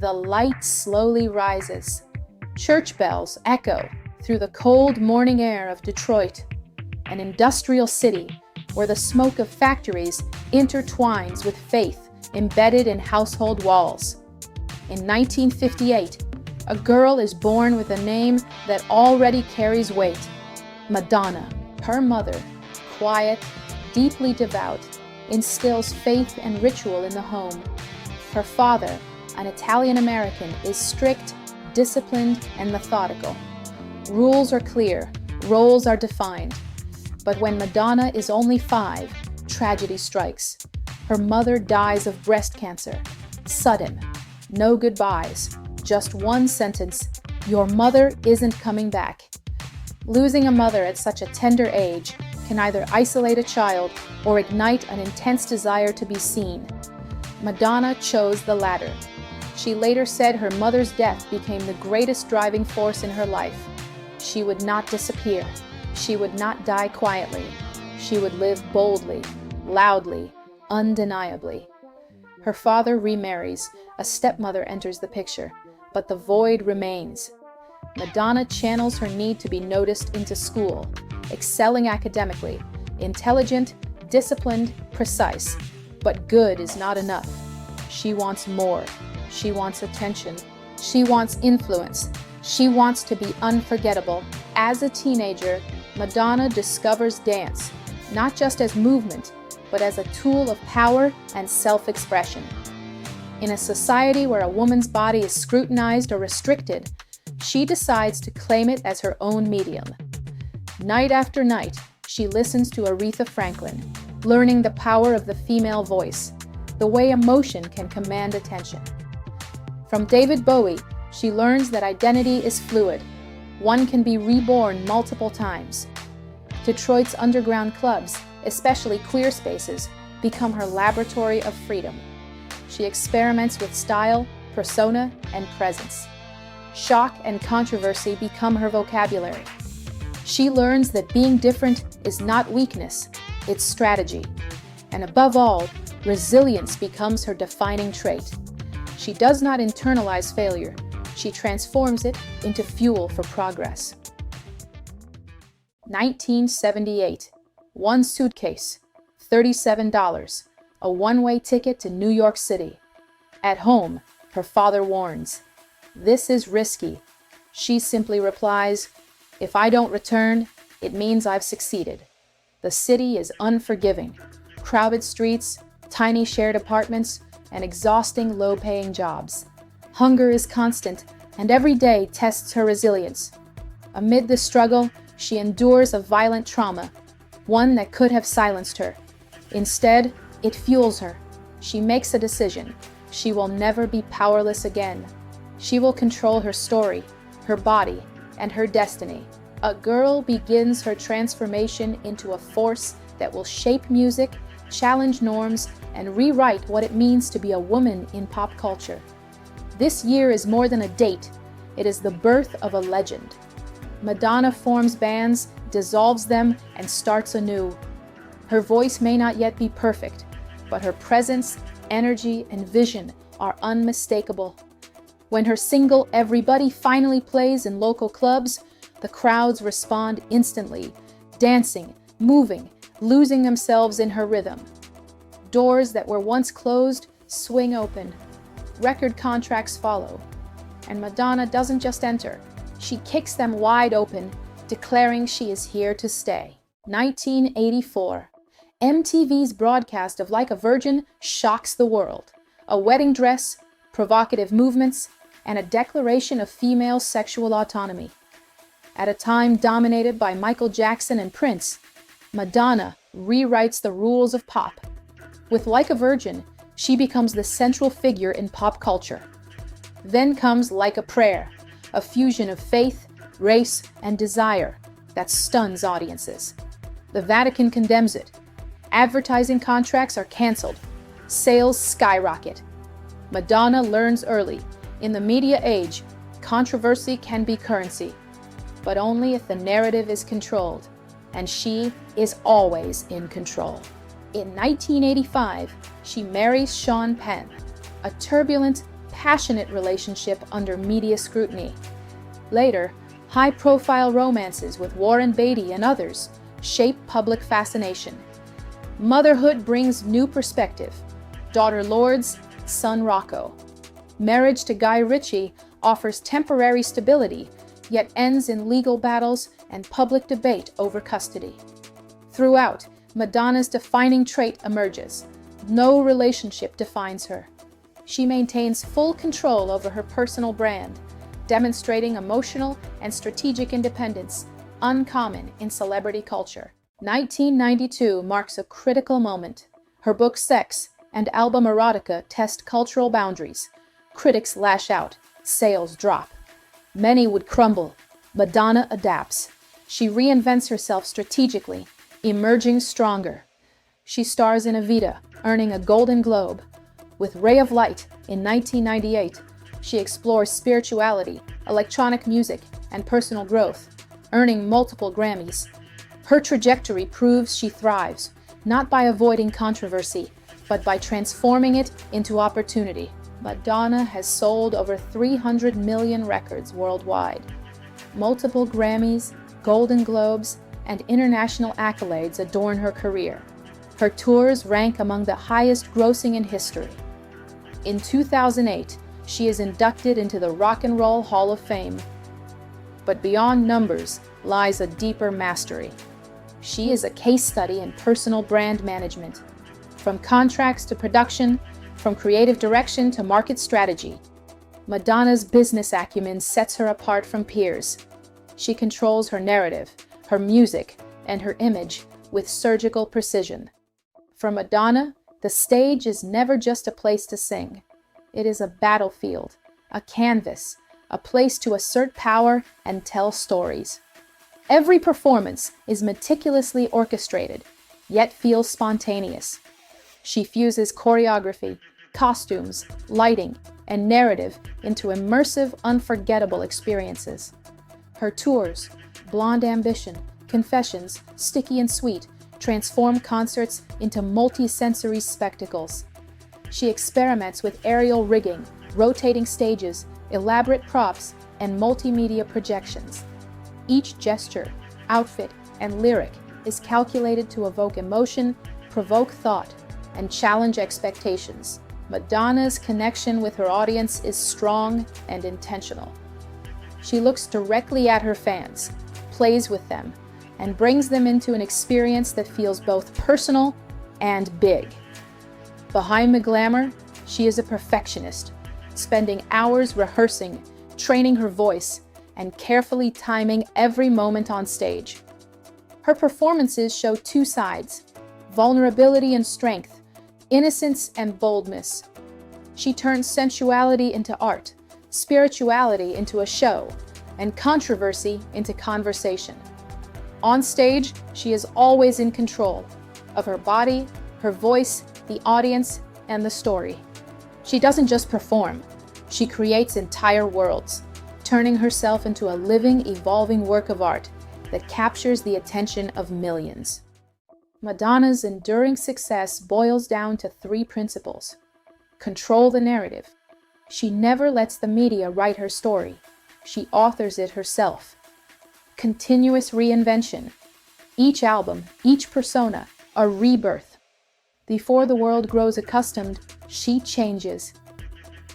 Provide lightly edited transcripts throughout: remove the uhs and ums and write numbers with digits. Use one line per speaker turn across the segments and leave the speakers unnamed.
the light slowly rises. Church bells echo through the cold morning air of Detroit, an industrial city where the smoke of factories intertwines with faith embedded in household walls. In 1958, a girl is born with a name that already carries weight: Madonna. Her mother, quiet, deeply devout, instills faith and ritual in the home. Her father, an Italian-American, is strict, disciplined, and methodical. Rules are clear, roles are defined. But when Madonna is only 5, tragedy strikes. Her mother dies of breast cancer. Sudden. No goodbyes. Just one sentence: "Your mother isn't coming back." Losing a mother at such a tender age can either isolate a child or ignite an intense desire to be seen. Madonna chose the latter. She later said her mother's death became the greatest driving force in her life. She would not disappear. She would not die quietly. She would live boldly, loudly, undeniably. Her father remarries. A stepmother enters the picture, but the void remains. Madonna channels her need to be noticed into school, excelling academically, intelligent, disciplined, precise. But good is not enough. She wants more. She wants attention. She wants influence. She wants to be unforgettable. As a teenager, Madonna discovers dance, not just as movement, but as a tool of power and self-expression. In a society where a woman's body is scrutinized or restricted, she decides to claim it as her own medium. Night after night, she listens to Aretha Franklin, learning the power of the female voice, the way emotion can command attention. From David Bowie, she learns that identity is fluid. One can be reborn multiple times. Detroit's underground clubs, especially queer spaces, become her laboratory of freedom. She experiments with style, persona, and presence. Shock and controversy become her vocabulary. She learns that being different is not weakness, it's strategy. And above all, resilience becomes her defining trait. She does not internalize failure. She transforms it into fuel for progress. 1978. One suitcase, $37, a one-way ticket to New York City. At home, her father warns, "This is risky." She simply replies, "If I don't return, it means I've succeeded." The city is unforgiving. Crowded streets, tiny shared apartments, and exhausting low-paying jobs. Hunger is constant, and every day tests her resilience. Amid the struggle, she endures a violent trauma, one that could have silenced her. Instead, it fuels her. She makes a decision. She will never be powerless again. She will control her story, her body, and her destiny. A girl begins her transformation into a force that will shape music, challenge norms, and rewrite what it means to be a woman in pop culture. This year is more than a date. It is the birth of a legend. Madonna forms bands, dissolves them, and starts anew. Her voice may not yet be perfect, but her presence, energy, and vision are unmistakable. When her single Everybody finally plays in local clubs, the crowds respond instantly, dancing, moving, losing themselves in her rhythm. Doors that were once closed swing open. Record contracts follow. And Madonna doesn't just enter, she kicks them wide open, declaring she is here to stay. 1984. MTV's broadcast of Like a Virgin shocks the world. A wedding dress, provocative movements, and a declaration of female sexual autonomy. At a time dominated by Michael Jackson and Prince, Madonna rewrites the rules of pop. With Like a Virgin, she becomes the central figure in pop culture. Then comes Like a Prayer, a fusion of faith, race, and desire that stuns audiences. The Vatican condemns it. Advertising contracts are canceled. Sales skyrocket. Madonna learns early. In the media age, controversy can be currency, but only if the narrative is controlled, and she is always in control. In 1985, she marries Sean Penn, a turbulent, passionate relationship under media scrutiny. Later, high-profile romances with Warren Beatty and others shape public fascination. Motherhood brings new perspective. Daughter Lourdes, son Rocco. Marriage to Guy Ritchie offers temporary stability, yet ends in legal battles and public debate over custody. Throughout, Madonna's defining trait emerges. No relationship defines her. She maintains full control over her personal brand, demonstrating emotional and strategic independence, uncommon in celebrity culture. 1992 marks a critical moment. Her book Sex and album Erotica test cultural boundaries. Critics lash out, sales drop. Many would crumble. Madonna adapts. She reinvents herself strategically, emerging stronger. She stars in Evita, earning a Golden Globe. With Ray of Light in 1998, she explores spirituality, electronic music, and personal growth, earning multiple Grammys. Her trajectory proves she thrives, not by avoiding controversy, but by transforming it into opportunity. Madonna has sold over 300 million records worldwide. Multiple Grammys, Golden Globes, and international accolades adorn her career. Her tours rank among the highest grossing in history. In 2008, she is inducted into the Rock and Roll Hall of Fame. But beyond numbers lies a deeper mastery. She is a case study in personal brand management. From contracts to production, from creative direction to market strategy, Madonna's business acumen sets her apart from peers. She controls her narrative, her music, and her image with surgical precision. For Madonna, the stage is never just a place to sing. It is a battlefield, a canvas, a place to assert power and tell stories. Every performance is meticulously orchestrated, yet feels spontaneous. She fuses choreography, costumes, lighting, and narrative into immersive, unforgettable experiences. Her tours, Blonde Ambition, Confessions, Sticky and Sweet, transform concerts into multi-sensory spectacles. She experiments with aerial rigging, rotating stages, elaborate props, and multimedia projections. Each gesture, outfit, and lyric is calculated to evoke emotion, provoke thought, and challenge expectations. Madonna's connection with her audience is strong and intentional. She looks directly at her fans, plays with them, and brings them into an experience that feels both personal and big. Behind the glamour, she is a perfectionist, spending hours rehearsing, training her voice, and carefully timing every moment on stage. Her performances show two sides: vulnerability and strength, innocence and boldness. She turns sensuality into art, spirituality into a show, and controversy into conversation. On stage, she is always in control of her body, her voice, the audience, and the story. She doesn't just perform, she creates entire worlds, turning herself into a living, evolving work of art that captures the attention of millions. Madonna's enduring success boils down to three principles. Control the narrative. She never lets the media write her story. She authors it herself. Continuous reinvention. Each album, each persona, a rebirth. Before the world grows accustomed, she changes.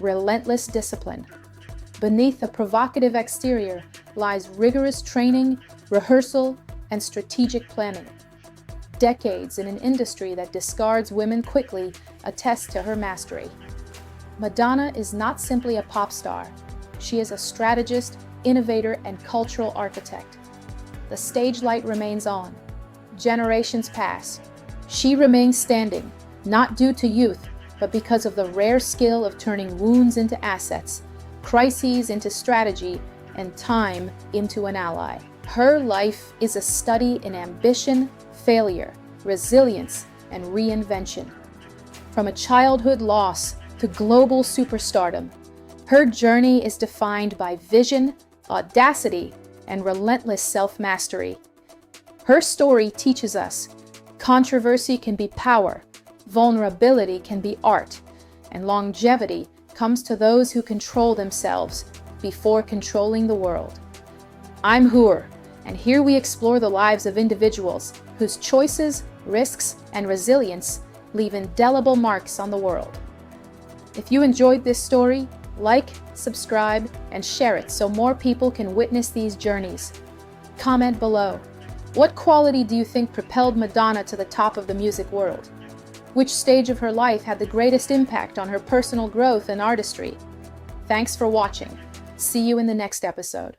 Relentless discipline. Beneath a provocative exterior lies rigorous training, rehearsal, and strategic planning. Decades in an industry that discards women quickly attest to her mastery. Madonna is not simply a pop star. She is a strategist, innovator, and cultural architect. The stage light remains on. Generations pass. She remains standing, not due to youth, but because of the rare skill of turning wounds into assets, crises into strategy, and time into an ally. Her life is a study in ambition, failure, resilience, and reinvention. From a childhood loss to global superstardom, her journey is defined by vision, audacity, and relentless self-mastery. Her story teaches us controversy can be power, vulnerability can be art, and longevity comes to those who control themselves before controlling the world. I'm Hur, and here we explore the lives of individuals whose choices, risks, and resilience leave indelible marks on the world. If you enjoyed this story, like, subscribe, and share it so more people can witness these journeys. Comment below. What quality do you think propelled Madonna to the top of the music world? Which stage of her life had the greatest impact on her personal growth and artistry? Thanks for watching. See you in the next episode.